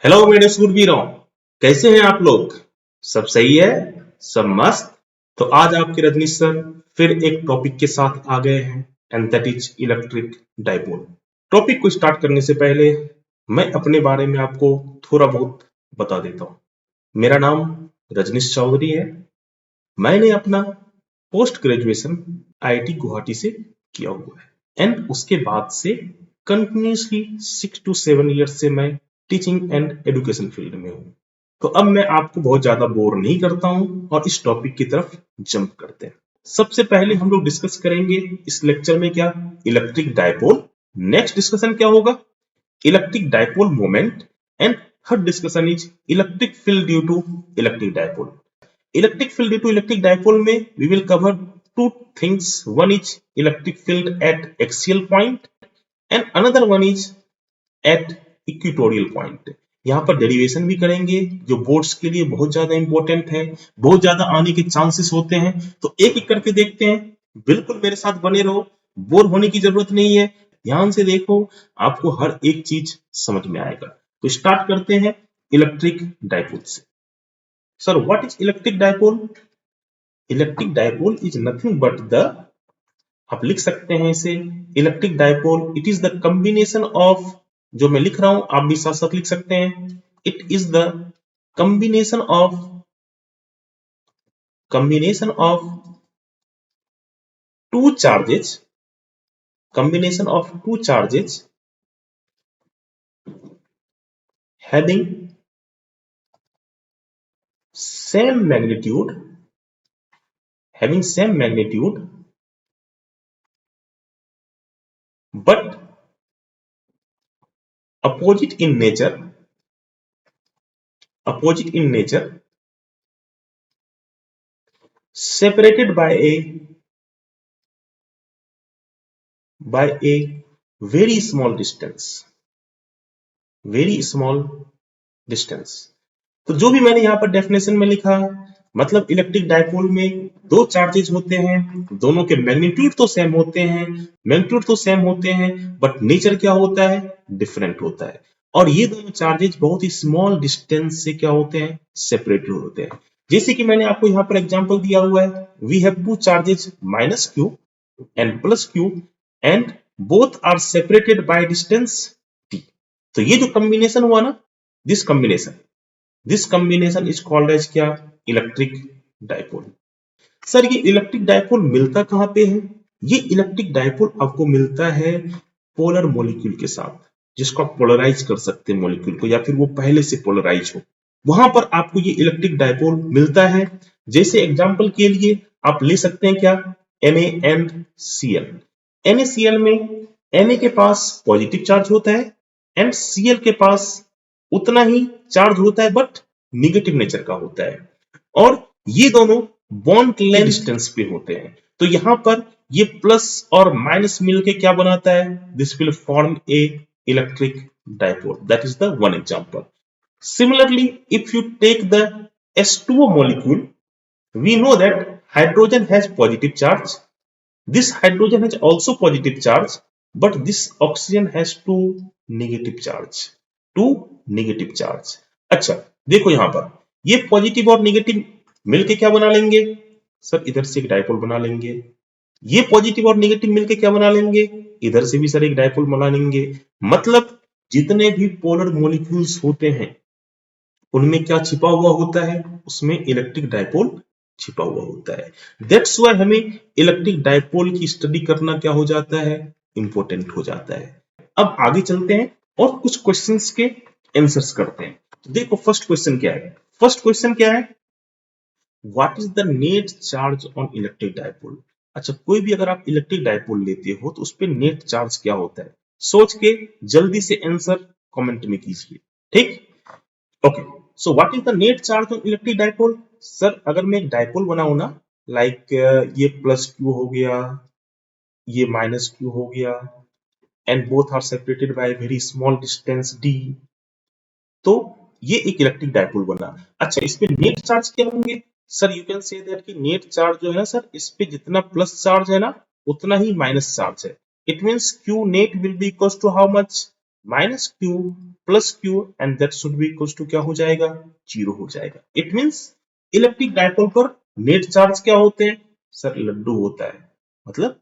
Hello मेरे सूरवीरों, कैसे हैं आप लोग? सब सही है? सब मस्त? तो आज आपके रजनीश सर फिर एक टॉपिक के साथ आ गए हैं and that is electric dipole. Topic को स्टार्ट करने से पहले मैं अपने बारे में आपको थोड़ा बहुत बता देता हूँ। मेरा नाम रजनीश चौधरी है। मैंने अपना पोस्ट ग्रेजुएशन आईआईटी गुवाहाटी से किया हुआ है एंड उसके बाद से कंटिन्यूसली 6 to 7 years से मैं टीचिंग एंड एजुकेशन फील्ड में हूँ। तो अब मैं आपको बहुत ज्यादा बोर नहीं करता हूँ और इस टॉपिक की तरफ जंप करते हैं। सबसे पहले हम लोग डिस्कस करेंगे इस लेक्चर में क्या, इलेक्ट्रिक डाइपोल। नेक्स्ट डिस्कशन क्या होगा, electric dipole moment and third discussion is electric field due to electric dipole. Electric field due to electric dipole में we will cover two things. One is electric field at axial point and another one is at equatorial point. यहाँ पर derivation भी करेंगे जो boards के लिए बहुत ज्यादा इंपॉर्टेंट है, बहुत ज्यादा आने के चांसेस होते हैं। तो एक एक करके देखते हैं, बिल्कुल मेरे साथ बने रहो, बोर होने की जरूरत नहीं है, ध्यान से देखो, आपको हर एक चीज समझ में आएगा। तो स्टार्ट करते हैं इलेक्ट्रिक डाइपोल से। Sir what is electric dipole? Electric dipole is nothing but the, आप लिख सकते हैं इसे, electric dipole it is the combination of, जो मैं लिख रहा हूं आप भी साथ साथ लिख सकते हैं, it is the combination of two charges, combination of two charges having same magnitude but opposite in nature separated by a very small distance। तो जो भी मैंने यहाँ पर डेफिनेशन में लिखा, मतलब इलेक्ट्रिक डाइपोल में दो चार्जेस होते हैं, दोनों के मैग्नीट्यूड तो सेम होते हैं, बट नेचर क्या होता है, डिफरेंट होता है। और ये दोनों चार्जेस बहुत ही स्मॉल डिस्टेंस से क्या होते हैं, सेपरेटेड होते हैं। जैसे कि मैंने आपको यहाँ पर एग्जांपल दिया हुआ है, we have two charges minus q and plus q and both are separated by distance t. तो ये जो कॉम्बिनेशन हुआ ना, this combination is called as क्या, इलेक्ट्रिक डाइपोल। सर ये इलेक्ट्रिक डाइपोल मिलता कहां पे है? ये इलेक्ट्रिक डाइपोल आपको मिलता है पोलर मॉलिक्यूल के साथ, जिसको आप पोलराइज कर सकते हैं मॉलिक्यूल को, या फिर वो पहले से पोलराइज हो, वहां पर आपको ये इलेक्ट्रिक डाइपोल मिलता है। जैसे एग्जांपल के लिए आप ले सकते हैं क्या, NaCl। NaCl में Na के पास पॉजिटिव चार्ज होता है एंड Cl के पास उतना ही चार्ज होता है बट निगेटिव नेचर का होता है, और ये दोनों बॉन्ड लेंथ डिस्टेंस पे होते हैं। तो यहां पर ये प्लस और माइनस मिलके क्या बनाता है, this will form A electric dipole. That is the one example. Similarly, if you take the H2O molecule, we know that hydrogen has positive charge. This hydrogen has also positive charge, but this oxygen has two negative charge। अच्छा देखो यहां पर ये positive और negative मिलके क्या बना लेंगे, सर इधर से एक डाइपोल बना लेंगे। ये पॉजिटिव और नेगेटिव मिलके क्या बना लेंगे, इधर से भी सर एक डाइपोल बना लेंगे। मतलब जितने भी पोलर मॉलिक्यूल्स होते हैं उनमें क्या छिपा हुआ होता है, उसमें इलेक्ट्रिक डाइपोल छिपा हुआ होता है। दैट्स व्हाई हमें इलेक्ट्रिक डाइपोल की स्टडी करना क्या हो जाता है, इंपॉर्टेंट हो जाता है। अब आगे चलते हैं और कुछ क्वेश्चंस के आंसर्स करते हैं। तो देखो फर्स्ट क्वेश्चन क्या है, what is the net charge on electric dipole. अच्छा कोई भी अगर आप इलेक्ट्रिक डाइपोल लेते हो तो उस पर नेट चार्ज क्या होता है, सोच के जल्दी से आंसर कमेंट में कीजिए, ठीक। Okay, so what is the net charge on electric dipole. Sir अगर मैं एक डाइपोल बनाऊं ना, लाइक ये प्लस क्यू हो गया, ये माइनस क्यू हो गया and both are separated by very small distance d, तो ये एक इलेक्ट्रिक डाइपोल बना। अच्छा इस पे नेट चार्ज क्या होंगे, sir you can say that कि नेट चार्ज जो है ना सर, इस पे जितना प्लस चार्ज है ना उतना ही माइनस चार्ज है। It means q net will be equal to how much, minus q plus q and that should be equals to क्या हो जाएगा, जीरो हो जाएगा। इट मींस इलेक्ट्रिक डायपोल पर नेट चार्ज क्या होते हैं सर, लड्डू होता है, मतलब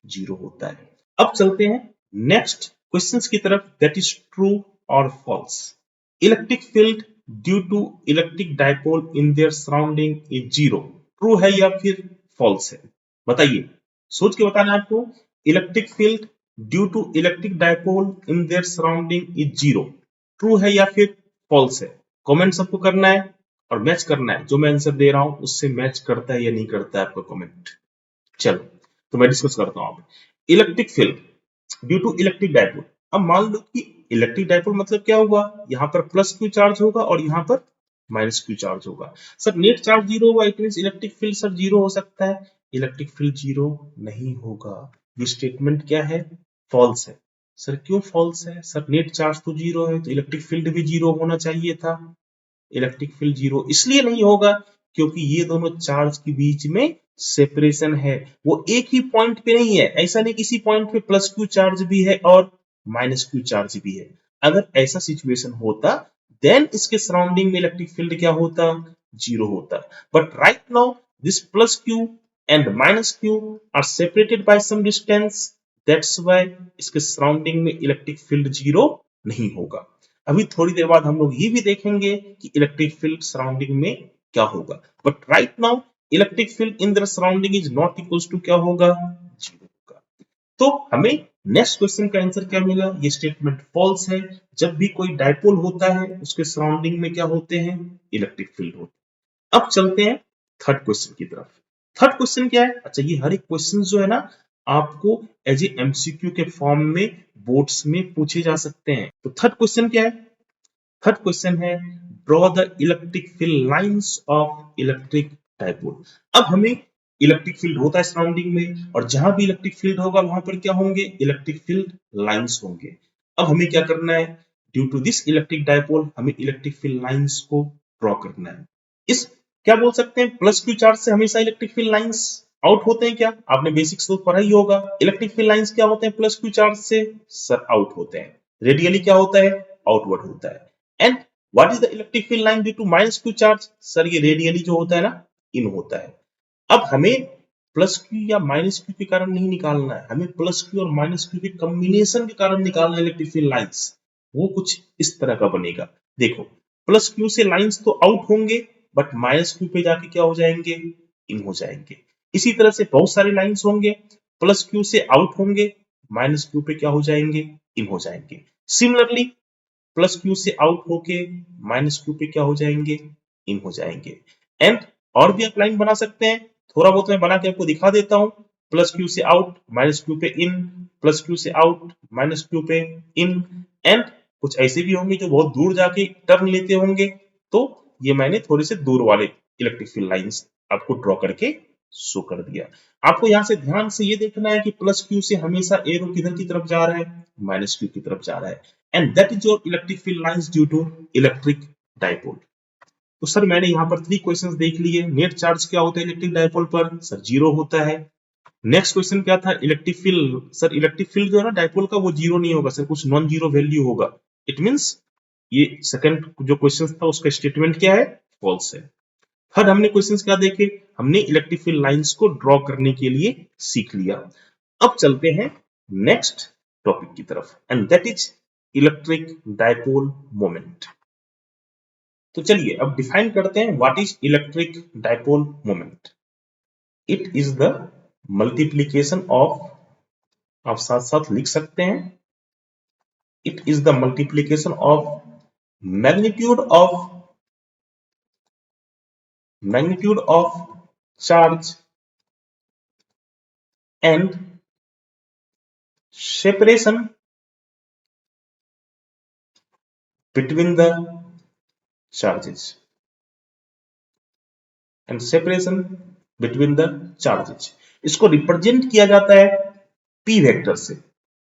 जीरो होता है। अब चलते हैं नेक्स्ट क्वेश्चंस की तरफ, दैट इज ट्रू और false. Electric field due to electric dipole in their surrounding is zero, true है या फिर फॉल्स है, बताइए, सोच के बताना है आपको। Electric field due to electric dipole in their surrounding is zero, true है या फिर फॉल्स है, कमेंट सबको करना है और मैच करना है, जो मैं आंसर दे रहा हूं उससे मैच करता है या नहीं करता है आपका कमेंट। चलो तो मैं डिस्कस करता हूं। Electric field due to electric dipole, अब मान लो कि इलेक्ट्रिक डायपोल मतलब क्या हुआ, यहाँ पर प्लस क्यू चार्ज होगा और यहाँ पर माइनस क्यू चार्ज होगा। सर नेट चार्ज जीरो होगा, it means electric field sir zero हो सकता है, इलेक्ट्रिक फील्ड जीरो नहीं होगा। ये स्टेटमेंट क्या है, फॉल्स है। सर क्यों फॉल्स है, सर नेट चार्ज तो जीरो है तो इलेक्ट्रिक फील्ड भी जीरो होना चाहिए था। इलेक्ट्रिक फील्ड जीरो इसलिए नहीं होगा क्योंकि ये दोनों चार्ज के बीच में सेपरेशन है, वो एक ही पॉइंट पे नहीं है, ऐसा नहीं किसी पॉइंट पे प्लस क्यू चार्ज भी है और माइनस क्यू चार्ज भी है। अगर ऐसा सिचुएशन होता देन इसके सराउंडिंग में इलेक्ट्रिक फील्ड क्या होता, जीरो होता। But right now this plus q and minus q are separated by some distance, that's why इसके सराउंडिंग में इलेक्ट्रिक फील्ड जीरो नहीं होगा। अभी थोड़ी देर बाद हम लोग ये भी देखेंगे कि इलेक्ट्रिक फील्ड सराउंडिंग में क्या होगा, but right now electric field in the surrounding is not equals to क्या होगा, जीरो होगा। तो हमें नेक्स्ट क्वेश्चन का आंसर क्या मिला, ये स्टेटमेंट फॉल्स है। जब भी कोई डायपोल होता है उसके सराउंडिंग में क्या होते हैं, इलेक्ट्रिक फील्ड होते हैं। अब चलते हैं थर्ड क्वेश्चन की तरफ। थर्ड क्वेश्चन क्या है, अच्छा ये हर एक क्वेश्चन जो है ना आपको एज ए एमसीक्यू के फॉर्म में बोर्ड्स में पूछे जा सकते हैं। तो थर्ड क्वेश्चन क्या है, थर्ड क्वेश्चन है draw the electric field lines of electric dipole. अब हमें इलेक्ट्रिक फील्ड होता है सराउंडिंग में और जहां भी इलेक्ट्रिक फील्ड होगा वहां पर क्या होंगे, इलेक्ट्रिक फील्ड लाइंस होंगे। अब हमें क्या करना है, due to this electric dipole हमें इलेक्ट्रिक फील्ड लाइंस को ड्रॉ करना है। इस क्या बोल सकते हैं, प्लस क्यू चार्ज से हमेशा इलेक्ट्रिक फील्ड लाइंस आउट होते हैं क्या, आपने बेसिक्स तो पढ़ा ही होगा। इलेक्ट्रिक फील्ड लाइंस क्या होते हैं प्लस क्यू चार्ज से, सर आउट होते हैं। रेडियली क्या होता है, आउटवर्ड होता है। And what is the electric field line due to minus q charge, sir ये रेडियली जो होता है ना इन होता है। अब हमें प्लस क्यू या माइनस क्यू के कारण नहीं निकालना है, हमें प्लस क्यू और माइनस क्यू के कॉम्बिनेशन के कारण निकालना है इलेक्ट्रिक फील्ड लाइंस। वो कुछ इस तरह का बनेगा, देखो प्लस क्यू से लाइंस तो आउट होंगे बट माइनस क्यू पे जाके क्या हो जाएंगे, इन हो जाएंगे। इसी तरह से बहुत सारे लाइंस होंगे, प्लस क्यू से आउट होंगे, माइनस क्यू पे क्या हो जाएंगे, इन हो जाएंगे। सिमिलरली प्लस क्यू से आउट होके माइनस क्यू पे क्या हो जाएंगे, इन हो जाएंगे। एंड और भी आप लाइन बना सकते हैं, थोड़ा बहुत मैं बना के आपको दिखा देता हूं। प्लस क्यू से आउट माइनस क्यू पे इन, प्लस क्यू से आउट माइनस क्यू पे इन। एंड कुछ ऐसे भी होंगे जो बहुत दूर जाके टर्न लेते होंगे, तो ये मैंने थोड़े से दूर वाले इलेक्ट्रिक फील्ड लाइंस आपको ड्रॉ करके शो कर दिया। आपको यहां से ध्यान से ये देखना है कि प्लस क्यू से हमेशा एरो किधर की तरफ जा रहा है, माइनस क्यू की तरफ जा रहा है। And that is your electric field lines due to electric dipole. तो सर मैंने यहाँ पर 3 क्वेश्चंस देख लिए। नेट चार्ज क्या होता है इलेक्ट्रिक डायपोल पर, सर जीरो होता है। नेक्स्ट क्वेश्चन क्या था, electric field, sir electric field जो है ना डायपोल का वो जीरो नहीं होगा सर, कुछ नॉन जीरो वैल्यू होगा। इट मींस ये सेकंड जो क्वेश्चन था उसका स्टेटमेंट क्या है, फॉल्स है। थर्ड हमने क्वेश्चंस क्या देखे, हमने इलेक्ट्रिक फील्ड लाइंस को ड्रॉ करने के लिए सीख लिया। अब चलते हैं नेक्स्ट टॉपिक की तरफ and that is electric dipole moment. तो चलिए अब डिफाइन करते हैं what is electric dipole moment. It is the multiplication of, आप साथ साथ लिख सकते हैं, it is the multiplication of magnitude of charge and separation between the charges and separation between the charges। इसको रिप्रेजेंट किया जाता है p वेक्टर से।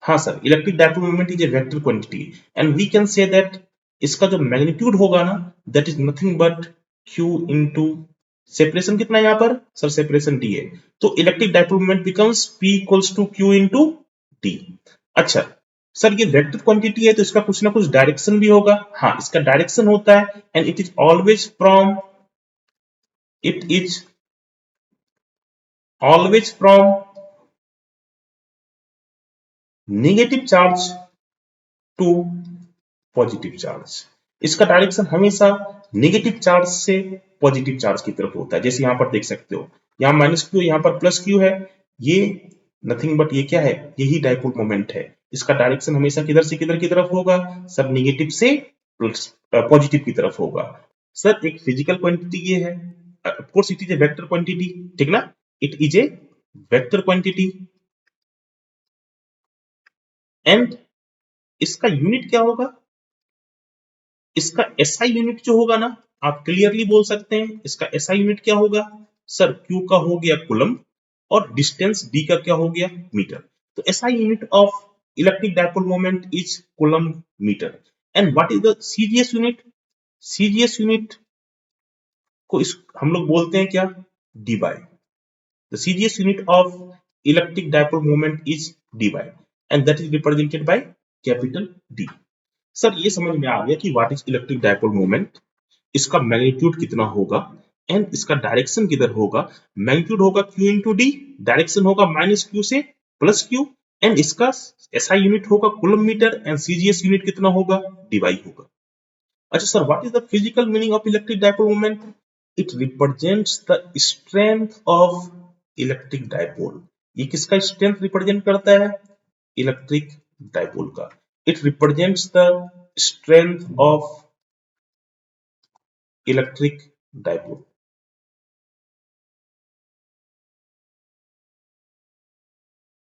हाँ sir, electric dipole moment is a vector quantity and we can say that इसका जो magnitude होगा ना that is nothing but q into separation कितना है यहाँ पर, सर सेपरेशन d है, तो electric dipole moment becomes p equals to q into d। अच्छा सर ये वेक्टर क्वांटिटी है तो इसका कुछ ना कुछ डायरेक्शन भी होगा। हाँ, इसका डायरेक्शन होता है and it is always from negative charge to positive charge. इसका डायरेक्शन हमेशा नेगेटिव चार्ज से पॉजिटिव चार्ज की तरफ होता है। जैसे यहां पर देख सकते हो, यहां माइनस क्यू, यहां पर प्लस क्यू है, ये नथिंग बट ये क्या है, यही डाइपोल मोमेंट है। इसका डायरेक्शन हमेशा किधर से किधर की तरफ होगा, सब नेगेटिव से पॉजिटिव की तरफ होगा। सर एक फिजिकल क्वांटिटी ये है, of course it is a vector quantity, ठीक ना, it is a vector quantity and इसका यूनिट क्या होगा, इसका एसआई यूनिट जो होगा ना, आप क्लियरली बोल सकते हैं इसका एसआई यूनिट क्या होगा। सर क्यू का हो गया कूलम और डिस्टेंस डी का क्या हो गया, मीटर। तो SI unit of electric dipole moment is coulomb metre. And what is the CGS unit, CGS unit को हम लोग बोलते हैं क्या, debye. The CGS unit of electric dipole moment is debye and that is represented by capital D. Sir ये समझ में आ गया कि what is electric dipole moment, इसका मैग्नीट्यूड कितना होगा एंड इसका डायरेक्शन किधर होगा। मैग्नीट्यूड होगा क्यू इंटू डी, डायरेक्शन होगा माइनस क्यू से प्लस क्यू एंड इसका एसआई यूनिट होगा coulomb metre and CGS unit कितना होगा, डीवाई होगा। अच्छा सर, what is the physical meaning of electric dipole moment, it represents the strength of electric dipole. ये किसका स्ट्रेंथ रिप्रेजेंट करता है, इलेक्ट्रिक डायपोल का। It represents the strength of electric dipole.